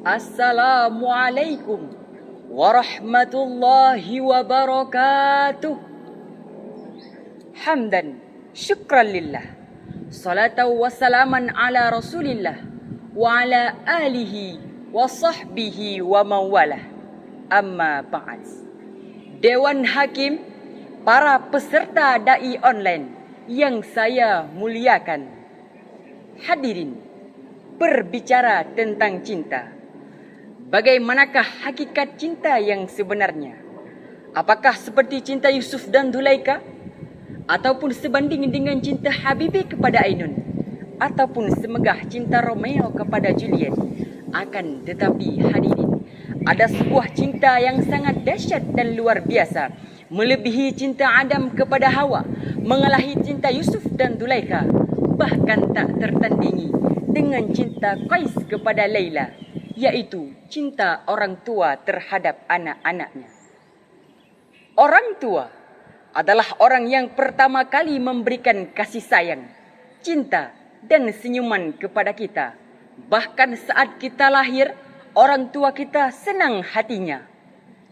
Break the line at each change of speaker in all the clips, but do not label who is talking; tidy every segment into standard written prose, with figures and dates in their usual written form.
Assalamualaikum warahmatullahi wabarakatuh. Hamdan syukran lillah, salatan wassalaman ala rasulillah wa ala alihi wa sahbihi wa mawalah. Amma ba'd. Dewan Hakim, para peserta dai online yang saya muliakan, hadirin, berbicara tentang cinta. Bagaimanakah hakikat cinta yang sebenarnya? Apakah seperti cinta Yusuf dan Zulaikha? Ataupun sebanding dengan cinta Habibie kepada Ainun? Ataupun semegah cinta Romeo kepada Juliet? Akan tetapi hadirin, ada sebuah cinta yang sangat dahsyat dan luar biasa, melebihi cinta Adam kepada Hawa, mengalahi cinta Yusuf dan Zulaikha, bahkan tak tertandingi dengan cinta Qais kepada Laila, yaitu cinta orang tua terhadap anak-anaknya. Orang tua adalah orang yang pertama kali memberikan kasih sayang, cinta dan senyuman kepada kita. Bahkan saat kita lahir, orang tua kita senang hatinya.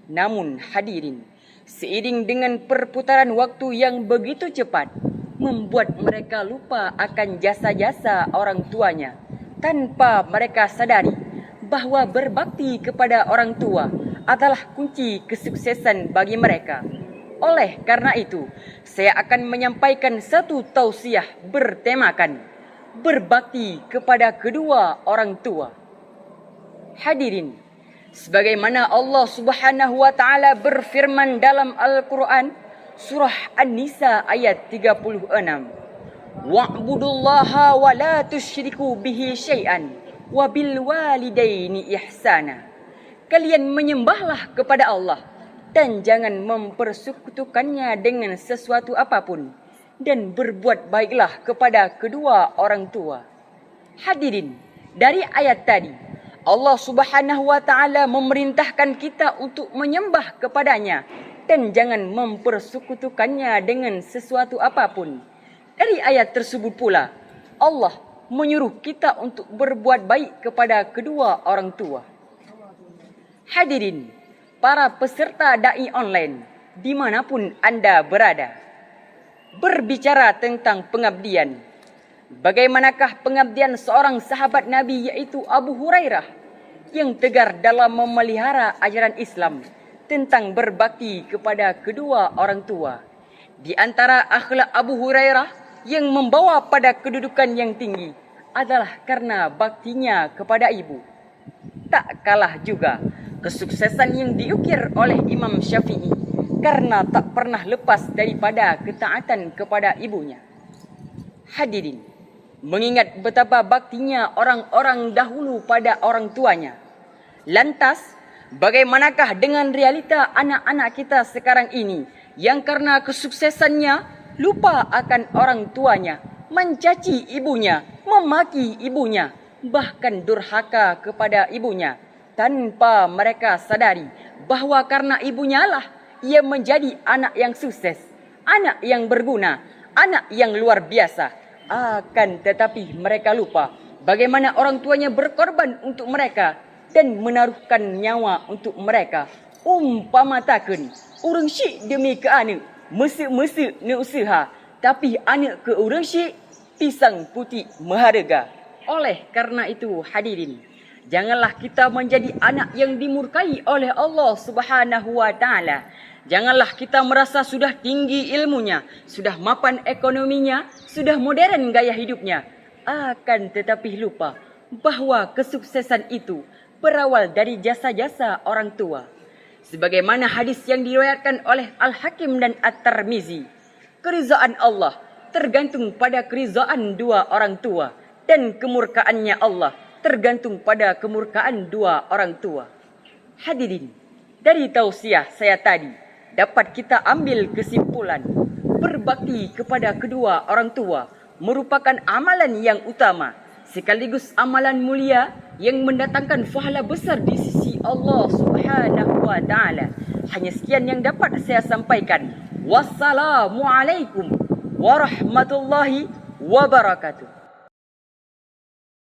Namun hadirin, seiring dengan perputaran waktu yang begitu cepat, membuat mereka lupa akan jasa-jasa orang tuanya, tanpa mereka sadari bahwa berbakti kepada orang tua adalah kunci kesuksesan bagi mereka. Oleh karena itu, saya akan menyampaikan satu tausiah bertemakan berbakti kepada kedua orang tua. Hadirin, sebagaimana Allah Subhanahu wa taala berfirman dalam Al-Qur'an surah An-Nisa ayat 36, wa'budullaha wa la tusyriku bihi syai'an wa bil walidaini ihsana. Kalian menyembahlah kepada Allah dan jangan mempersekutukannya dengan sesuatu apapun, dan berbuat baiklah kepada kedua orang tua. Hadirin, dari ayat tadi Allah Subhanahu wa taala memerintahkan kita untuk menyembah kepadanya dan jangan mempersekutukannya dengan sesuatu apapun. Dari ayat tersebut pula Allah menyuruh kita untuk berbuat baik kepada kedua orang tua. Hadirin, para peserta dai online dimanapun Anda berada, berbicara tentang pengabdian. Bagaimanakah pengabdian seorang sahabat Nabi, yaitu Abu Hurairah, yang tegar dalam memelihara ajaran Islam tentang berbakti kepada kedua orang tua. Di antara akhlak Abu Hurairah yang membawa pada kedudukan yang tinggi adalah karena baktinya kepada ibu. Tak kalah juga kesuksesan yang diukir oleh Imam Syafi'i karena tak pernah lepas daripada ketaatan kepada ibunya. Hadirin, mengingat betapa baktinya orang-orang dahulu pada orang tuanya, lantas bagaimanakah dengan realita anak-anak kita sekarang ini yang karena kesuksesannya lupa akan orang tuanya, mencaci ibunya, memaki ibunya, bahkan durhaka kepada ibunya, tanpa mereka sadari bahwa karena ibunya lah ia menjadi anak yang sukses, anak yang berguna, anak yang luar biasa. Akan tetapi mereka lupa bagaimana orang tuanya berkorban untuk mereka dan menaruhkan nyawa untuk mereka. Umpamatakeun urang syik demi ke anak, mesek-mesek ne usaha, tapi anak ke urang syik pisang putih maharga. Oleh karena itu hadirin, janganlah kita menjadi anak yang dimurkai oleh Allah Subhanahu wa taala. Janganlah kita merasa sudah tinggi ilmunya, sudah mapan ekonominya, sudah modern gaya hidupnya. Akan tetapi lupa bahwa kesuksesan itu berawal dari jasa-jasa orang tua. Sebagaimana hadis yang diriwayatkan oleh Al-Hakim dan At-Tirmizi, keridhaan Allah tergantung pada keridhaan dua orang tua, dan kemurkaannya Allah tergantung pada kemurkaan dua orang tua. Hadirin, dari tausiah saya tadi dapat kita ambil kesimpulan, berbakti kepada kedua orang tua merupakan amalan yang utama, sekaligus amalan mulia yang mendatangkan pahala besar di sisi Allah Subhanahu wa taala. Hanya sekian yang dapat saya sampaikan. Wassalamualaikum warahmatullahi wabarakatuh.